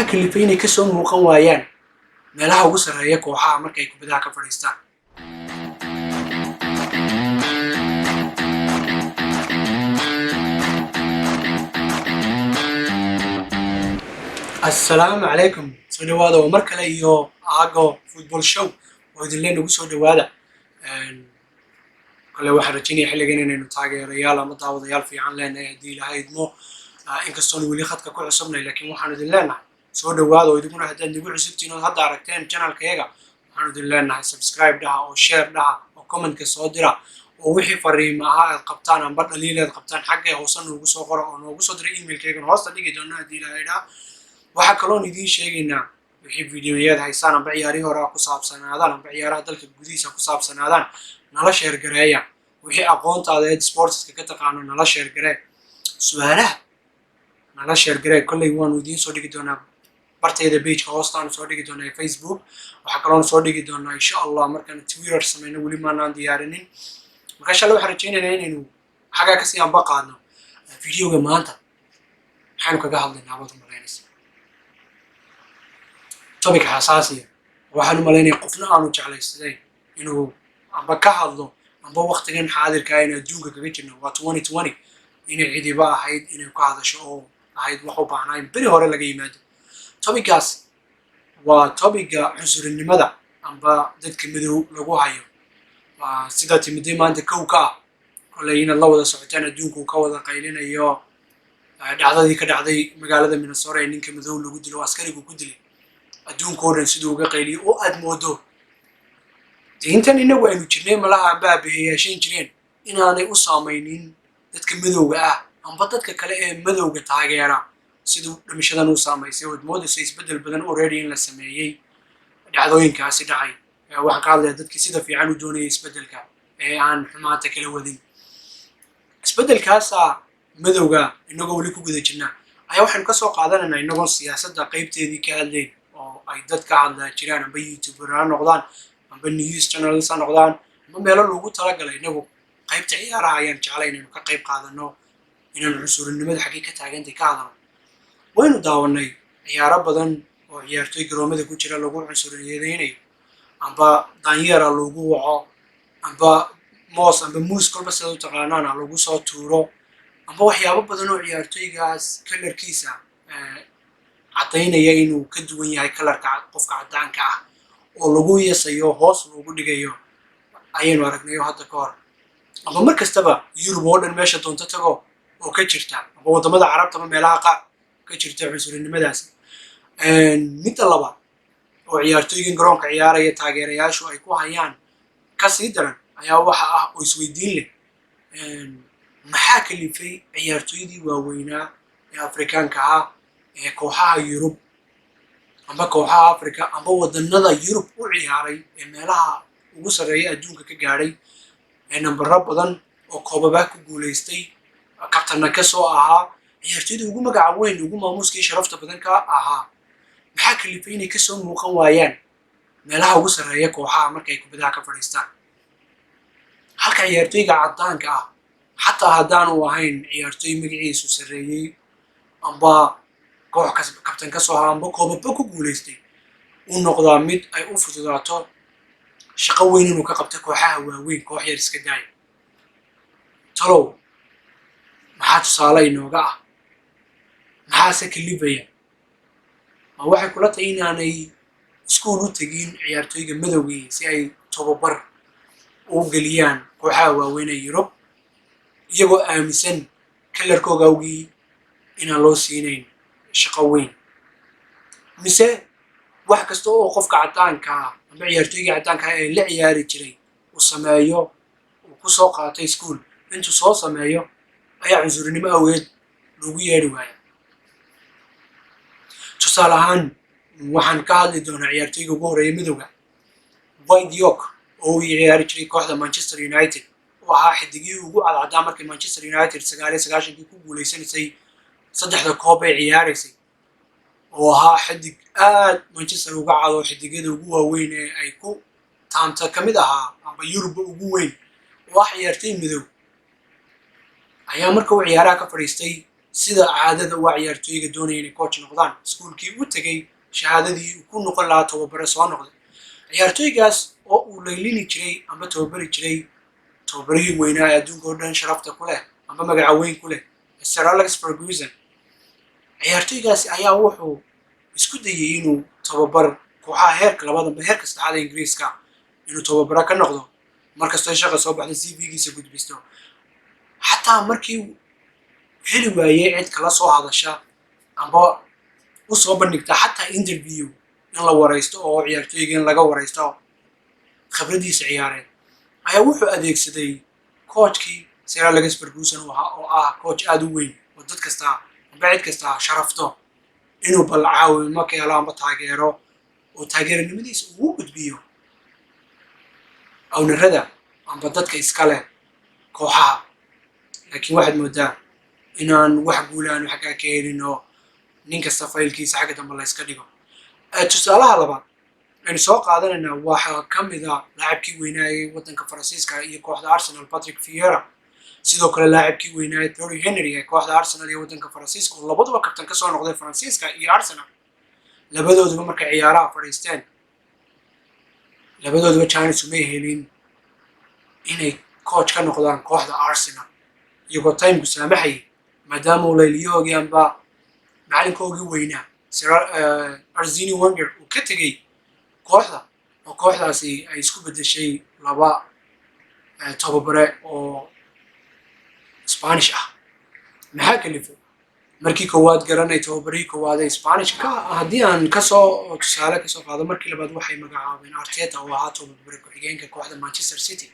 maxaa kalifay inay kasoo muuqan waayaan meelaha ugu sarreeya kooxaha markay kubadaha ka fadhiistaan. assalaamu calaykum, soo dhawaada oo mar kale iyo aago football show oo idinle nagu soo dhawaada. kale waxaan rajaynaya xilligan inaynu taageerayaal ama daawadayaal fiican leenahay haddii ilaahay idmo, inkastoon weli khadka ku cusubnay, laakiin waxaan idin leenahay soo dhawaada oo idinkuna haddaad nagu cusubtiin ood hadda aragteen channelkayaga, waxaan idin leenahay subscribe dhaha oo share dhaha oo commentka soo dira oo wixii fariimo ahaa aad qabtaan amba dhaliileed qabtaan xagga hoose noogu soo qora oo noogu soo dira emailkaygan hoosta dhigi doona haddii ilaahay dhaha. waxaa kaloon idiin sheegaynaa wixii fiidiyoyaad haysaan amba ciyaarihii hore ku saabsanaadaan amba ciyaaraha dalka gudihiisa ku saabsanaadaan nala sheer gareeya. wixii aqoontaada eed sportska ka taqaano nala sheer garee. su-aalaha nala sheer garee. kolley waanu idiin soo dhigi doonaa bartayda pageka hoostaanu soo dhigi doonaa ee Facebook. waxaa kaloon soo dhigi doonaa insha allah markaan Twitter samayno, weli maanaan diyaarinin. marka insha allah waxaan rajaynaynaa inaynu xaggaa kasii anba qaadno. videoga maanta maxaynu kaga hadlaynaa waad umalaynaysa topic xasaasiya. waxaan u malaynaya qofna aanu jeclaysaday inuu amba ka hadlo amba waqtigan xaadirka in adduunka kaga jirno waa 2020 inay cidiba ahayd inay ka hadasho oo ahayd wax u baahnaa beri hore laga yimaado. topicaas waa topica cunsurinimada amba dadka madow lagu hayo. sida timiday maanta kow ka ah kolley inaad la wada socotaan adduunku ka wada qaylinayo dhacdadii ka dhacday magaalada Minnesota ee ninka madow lagu dilo askarigu ku dilay adduunka oo dhan siduu uga qayliyo oo aad moodo intan inagu aynu jirnay malaha baabiyeyaashan jireen inaanay u saamaynin dadka madowga ah amba dadka kale ee madowga taageera siduu dhimashadan u saamaysay oo moodaysa isbeddel badan already in la sameeyey dhacdooyinkaasi dhacay. waxaan ka hadlayaa dadkii sida fiican u doonayay isbeddelka ee aan xumaanta kala wadin. isbeddelkaasa madowga inagoo weli ku guda jirnaa ayaa waxaynu ka soo qaadanaynaa inagoo siyaasadda qaybteedii ka hadlayn oo ay dad ka hadlaa jiraan amba youtuber ha noqdaan amba news channels ha noqdaan amba meelo loogu talagalay. inagu qaybta ciyaaraha ayaan jeclay inaynu ka qayb qaadano, inaynu cunsurinimada xaggii ka taagantay ka hadalno. waynu daawanay ciyaaro badan oo ciyaartoy garoomada ku jira lagu cunsuriyadaynayo amba daanyeera loogu waco amba moos amba muus kolba sida u taqaanaana lagu soo tuuro amba waxyaabo badan oo ciyaartoygaas kalarkiisa caddaynaya inuu ka duwan yahay kalarka qofka caddaanka ah oo lagu yeesayo hoos loogu dhigayo ayaynu aragnayo hadda ka hor. amba mar kastaba yurub oo dhan meesha doonto tago oo ka jirta amba waddamada carabta ama meelaha qaar ka jirta cunsurinimadaasi. midda labaad oo ciyaartoygan garoonka ciyaaraya taageerayaashu ay ku hayaan kasii daran ayaa waxa ah oo isweydiin leh maxaa kalifay ciyaartoydii waaweynaa ee afrikaanka ah ee kooxaha yurub amba kooxaha africa amba waddanada yurub u ciyaaray ee meelaha ugu sarreeya adduunka ka gaadhay ee nambaro badan oo koobabaa ku guulaystay kabtanna ka soo ahaa ciyaartoydii ugu magaca weyn ugu maamuuskii sharafta badan ka ahaa, maxaa kalifay inay kasoo muuqan waayaan meelaha ugu sarreeya kooxaha markay kubadaha ka fadhiistaan. halka ciyaartoyga caddaanka ah xataa haddaanu ahayn ciyaartoy magaciisu sarreeyey amba koox kabtan ka soo ahaa amba koobaba ku guulaystay uu noqdaa mid ay u fududaato shaqo weyn inuu ka qabto kooxaha waaweyn koox yar iska daaya. talow maxaa tusaale inooga ah? maxaase kalifaya? ma waxay kula tahay inaanay iskuul u tegin ciyaartoyga madowgii si ay tababar u geliyaan kooxaha waaweyn ee yurub iyagoo aaminsan kalarkooga awgii inaan loo siinayn shaqo weyn? mise wax kasta oo qofka caddaanka ah amba ciyaartoyga caddaanka ah ee la ciyaari jiray uu sameeyo uu ku soo qaatay iskuul intuu soo sameeyo ayaa cunsurinimo awgeed loogu yeedhi waaya? tusaale ahaan waxaan ka hadli doonaa ciyaartoyga ugu horreeya midowga Dwight York oo uu ciyaari jiray kooxda Manchester United oo ahaa xidigii ugu cadcaddaa markay Manchester United 99 ku guulaysanaysay saddexda koob ee ciyaaraysay oo ahaa xidig aad Manchester uga cado xidigyada ugu waaweyn ee ay ku taanta ka mid ahaa amba Yurub ugu weyn oo ah ciyaartoy midow ayaa marka uu ciyaaraha ka fadhiistay sida caadada waa ciyaartooyga doonaya inay coach noqdaan iskuulkii u tegay shahaadadii ku noqon lahaa tababare soo noqday ciyaartooygaas oo uu laylini jiray ama tababari jiray tababarihii weynaa ee adduunka oo dhan sharafta ku leh ama magaca weyn ku leh Sir Alex Ferguson ciyaartooygaasi ayaa wuxuu isku dayay inuu tababar kooxaha heerka labaad amba heerka saddexaad ee Ingiriiska inuu tababara ka noqdo markastoo shaqa soo baxda CV-giisa gudbisto xataa markii heli waayey cid kala soo hadasha amba u soo bandhigta xataa interview in la waraysto oo ciyaartooyga in laga waraysto khibradiisa ciyaareed ayaa wuxuu adeegsaday coachkii Sir Alex Ferguson oo ah coach aad u weyn oo dad kasta amba cid kasta sharafto inuu bal caawimo ka helo amba taageero oo taageeranimadiisa ugu gudbiyo awnarada amba dadka iska leh kooxaha laakiin waxaad moodaa inaan wax guulaan xaggaa ka helin oo nin kasta faylkiisa xagga dambe la iska dhigo tusaalaha labaad aynu soo qaadanaynaa waxaa ka mid ah laacibkii weynaayay waddanka Faransiiska iyo kooxda Arsenal Patrick Vieira sidoo kale laacibkii weynaayay Thierry Henry ee kooxda Arsenal iyo waddanka Faransiiska oo labaduba kabtan ka soo noqday Faransiiska iyo Arsenal labadooduba markay ciyaaraha fadhiisteen labadooduba chance uma helin inay coach ka noqdaan kooxda Arsenal iyagoo time-ku saamaxayay maadaama uu layliyoogii amba macalinkoogii weynaa Arsene Wenger uu ka tegey kooxda oo kooxdaasi ay isku bedeshay laba tababare oo Spanish ah maxaa kalifay markii koowaad garanay tababarihii koowaad ee Spanishka haddii aan tusaale kasoo qaado markii labaad waxay magacaabeen Arteta oo ahaa tababare ku-xigeenka kooxda Manchester City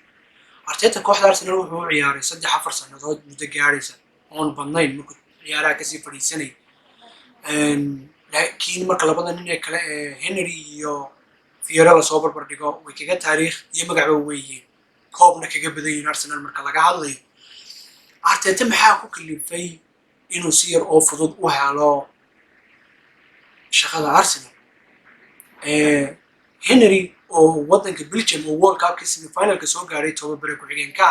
Arteta kooxda Arsenal wuxuu u ciyaaray 3-4 sannadood muddo gaaraysa oon badnayn markuu ciyaaraha kasii fadhiisanay laakiin marka labada nin ee kale ee Henry iyo Vieira lasoo barbar dhigo way kaga taariikh iyo magacba weeyeen koobna kaga badan yihiin Arsenal marka laga hadlayo Arteta maxaa ku kalifay inuu si yar oo fudud u helo shaqada Arsenal Henry oo waddanka Belgium oo World Cup semi-finalka soo gaaray tababare ku-xigeenka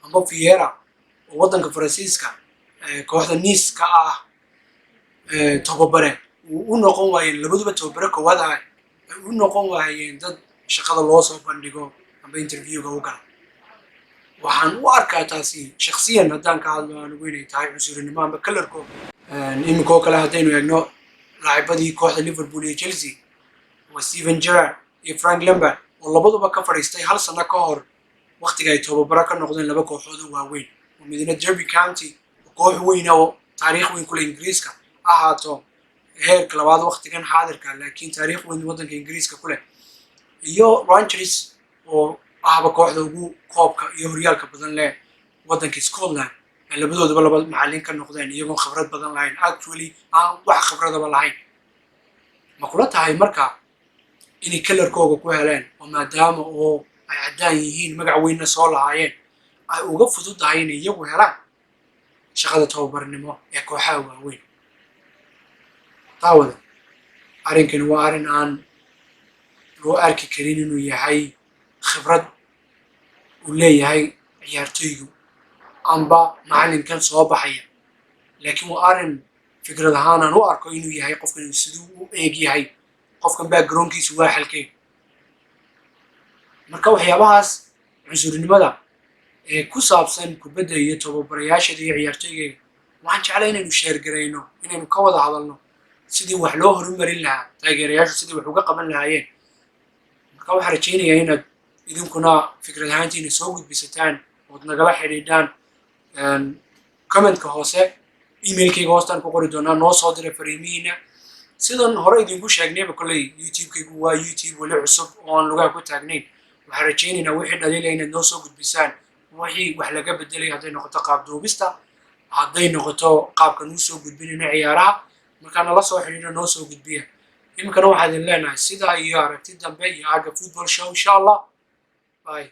amba Vieira oo waddanka Faransiiska kooxda Nice ka ah tababare u noqon waayeen labaduba tababare koowaad ah u noqon waayeen dad shaqada loo soo bandhigo amba interviewga u gala waxaan u arkaa taasi shakhsiyan haddaan ka hadlo aan ugu inay tahay cunsurinimo amba kalarko iminkoo kale haddaynu eegno laacibadii kooxda Liverpool iyo Chelsea waa Steven Gerrard iyo Frank Lampard oo labaduba ka fadhiistay hal sano ka hor waqtiga ay tababaro ka noqdeen laba kooxood oo waaweyn oo midna Derby County oo koox weyn oo taariikh weyn ku leh Ingiriiska ahaato heerka labaad waqtigan xaadirka laakiin taariikh weyn waddanka Ingiriiska ku leh iyo Rangers oo ahba kooxda ugu koobka iyo horyaalka badan leh waddanka Scotland labadooduba laba macallin ka noqdeen iyagoo khibrad badan lahayn actually aan wax khibradaba lahayn ma kula tahay marka inay kalarkooga ku heleen oo maadaama oo ay caddaan yihiin magac weynna soo lahaayeen ay uga fududahay inay iyagu helaan shaqada tababarnimo ee kooxaha waaweyn taawada arrinkani waa arrin aan loo arki karin inuu yahay khibrad uu leeyahay ciyaartooygu amba macalinkan soo baxaya laakiin waa arrin fikrad ahaan aan u arko inuu yahay qofkan siduu u eeg yahay qofkan backgroundkiisu waa xalkeen marka waxyaabahaas cunsurinimada ee ku saabsan kubadda iyo tababarayaashada iyo ciyaartooyga waxaan jeclay inaynu sheergarayno inaynu ka wada hadalno sidii wax loo horumarin lahaa taageerayaashu sidii wax uga qaban lahaayeen marka waxaan rajaynayaa inaad idinkuna fikrad ahaantiina soo gudbisataan ood nagala xidhiidhaan commentka hoose emailkayga hoostaan ku qori doonaa noo soo dira fariimihiina sidan hore idinku sheegnayba kolley youtube-kaygu waa youtube weli cusub oo aan lugaha ku taagnayn waxaan rajaynaynaa wixii dhaliila inaad noo soo gudbisaan wixii wax laga bedelay hadday noqoto qaab duubista hadday noqoto qaabka nuu soo gudbinayna ciyaaraha markaa nala soo xidhiidho noo soo gudbiya iminkana waxaa idin leenahay sidaa iyo aragti dambe iyo agga football show insha allah bye